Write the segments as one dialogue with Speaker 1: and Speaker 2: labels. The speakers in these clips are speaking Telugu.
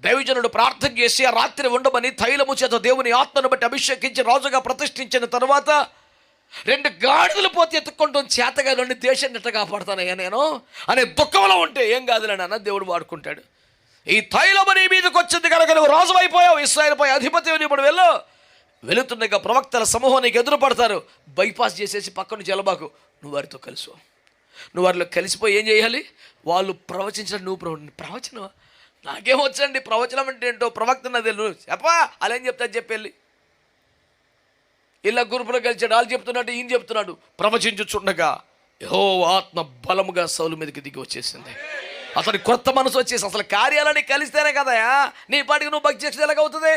Speaker 1: దైవజనుడు ప్రార్థన చేసి ఆ రాత్రి ఉండమని తైలము చేత దేవుని ఆత్మను బట్టి అభిషేకించి రాజుగా ప్రతిష్ఠించిన తర్వాత 2 గాడిదలు పోతే ఎత్తుక్కుంటాం చేతగా 2 దేశాన్ని ఎట్లా కాపాడుతానయ్యా నేను అనే దుఃఖంలో ఉంటే ఏం కాదులే నాన్న, దేవుడు వాడుకుంటాడు. ఈ తైలము నీ మీదకి వచ్చింది కనుక నువ్వు రాజు అయిపోయావు, ఇశ్రాయేలుపై అధిపతి ఇప్పుడు వెళుతుండగా ప్రవక్తల సమూహం నీకు ఎదురు పడతారు. బైపాస్ చేసేసి పక్కన జలబాకు, నువ్వు వారితో కలుసు. నువ్వు వారిలో కలిసిపోయి ఏం చేయాలి? వాళ్ళు ప్రవచించిన నువ్వు ప్రవచనం నాకేమొచ్చండి, ప్రవచనం అంటే ఏంటో ప్రవక్త నది నువ్వు చెప్పా అలా ఏం చెప్తా చెప్పి ఇలా గురుపులో కలిసాడు. వాళ్ళు చెప్తున్నాడు, ఈయన చెప్తున్నాడు. ప్రవచించుచుండగా యెహోవా ఆత్మ బలముగా సౌలు మీదకి దిగి వచ్చేసింది. అతని కొత్త మనసు వచ్చేసి అసలు కార్యాలని కలిస్తేనే కదా నీ పాటికి నువ్వు భక్తి చేసేది ఎలాగవుతుంది?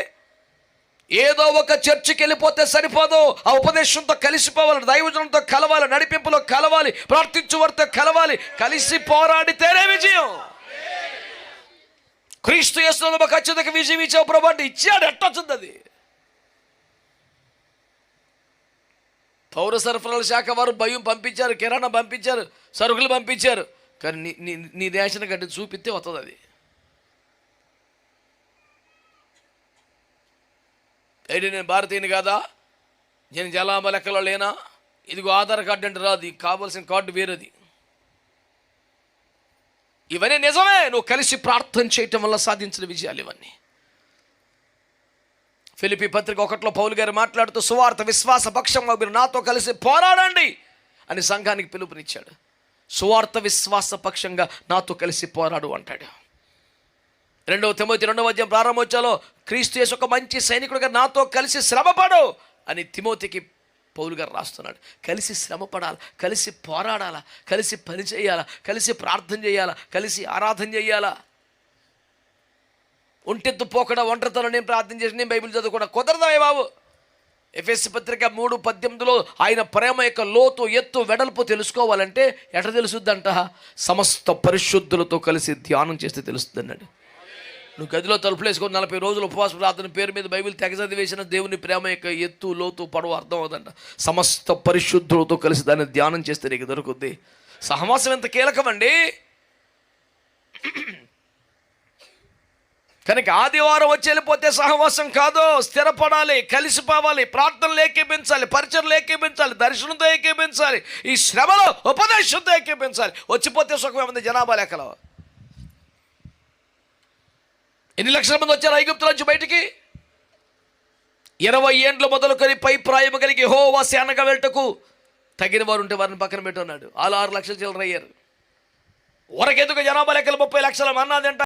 Speaker 1: ఏదో ఒక చర్చికి వెళ్ళిపోతే సరిపోదు, ఆ ఉపదేశంతో కలిసిపోవాలి, దైవజనంతో కలవాలి, నడిపింపులో కలవాలి, ప్రార్థించు వారితో కలవాలి, కలిసి పోరాడితేనే విజయం. క్రీస్తు యేసులో ఒక ఖచ్చితంగా విజయం ఇచ్చావు ప్రభు అంటే ఇచ్చాడు. ఎట్టొచ్చింది అది? పౌర సరఫరాల శాఖ వారు భయం పంపించారు, కిరాణా పంపించారు, సరుకులు పంపించారు, కానీ నీ దేశాన్ని గడ్డి చూపిస్తే వస్తుంది అది. ఏంటి నేను భారతీయుని కాదా, నేను జనాభా లెక్కలో లేనా, ఇదిగో ఆధార్ కార్డు అంటే రాదు, కావాల్సిన కార్డు వేరేది. ఇవన్నీ నిజమే, నువ్వు కలిసి ప్రార్థన చేయటం వల్ల సాధించిన విజయాలు ఇవన్నీ. ఫిలిప్పీ పత్రిక 1లో పౌలు గారు మాట్లాడుతూ సువార్త విశ్వాస పక్షంగా మీరు నాతో కలిసి పోరాడండి అని సంఘానికి పిలుపునిచ్చాడు. సువార్త విశ్వాస పక్షంగా నాతో కలిసి పోరాడు అంటాడు. 2 తిమోతి 2వ అధ్యాయం ప్రారంభోత్సవంలో క్రీస్తు యేసు ఒక మంచి సైనికుడిగా నాతో కలిసి శ్రమపడు అని తిమోతికి పౌలు గారు రాస్తున్నాడు. కలిసి శ్రమపడాలి, కలిసి పోరాడాలా, కలిసి పని చేయాలా, కలిసి ప్రార్థన చేయాలా, కలిసి ఆరాధన చేయాలా. ఒంటెత్తు పోకుండా ఒంటరితనం నేను ప్రార్థన చేసి నేను బైబిల్ చదువుకున్నా కుదరదాయే బాబు. ఎఫెసీ పత్రిక 3:18 ఆయన ప్రేమ యొక్క లోతు ఎత్తు వెడల్పు తెలుసుకోవాలంటే ఎట తెలుసుద్దంట? సమస్త పరిశుద్ధులతో కలిసి ధ్యానం చేస్తే తెలుస్తుంది అన్నాడు. నువ్వు గదిలో తలుపులు వేసుకొని 40 రోజులు ఉపవాస ప్రార్థన పేరు మీద బైబిల్ తెగ చదివేసిన దేవుని ప్రేమ యొక్క ఎత్తు లోతు పొడవు అర్థం అవుతుందంట. సమస్త పరిశుద్ధులతో కలిసి దాన్ని ధ్యానం చేస్తే నీకు దొరుకుద్ది. సహవాసం ఎంత కీలకమండి. కనుక ఆదివారం వచ్చి వెళ్ళిపోతే సహవాసం కాదు, స్థిరపడాలి, కలిసిపోవాలి, ప్రార్థనలు ఏకీపించాలి, పరిచర్లు ఏకీపించాలి, దర్శనంతో ఏకీపించాలి, ఈ శ్రమలో ఉపదేశంతో ఏకీపించాలి. వచ్చిపోతే సుఖం ఏముంది? జనాభా లెక్కలో ఎన్ని లక్షల మంది వచ్చారు ఐగుప్తు నుంచి బయటికి? 20 ఏండ్లు మొదలుకొని పై ప్రాయము కలిగి యెహోవా సేనగా వెళ్ళటకు తగిన వారు ఉంటే వారిని పక్కన పెట్టున్నాడు. వాళ్ళు 6 లక్షల చిల్లర అయ్యారు. వరకెందుకు జనాభా లెక్కలు 30 లక్షల మన్నాది అంట.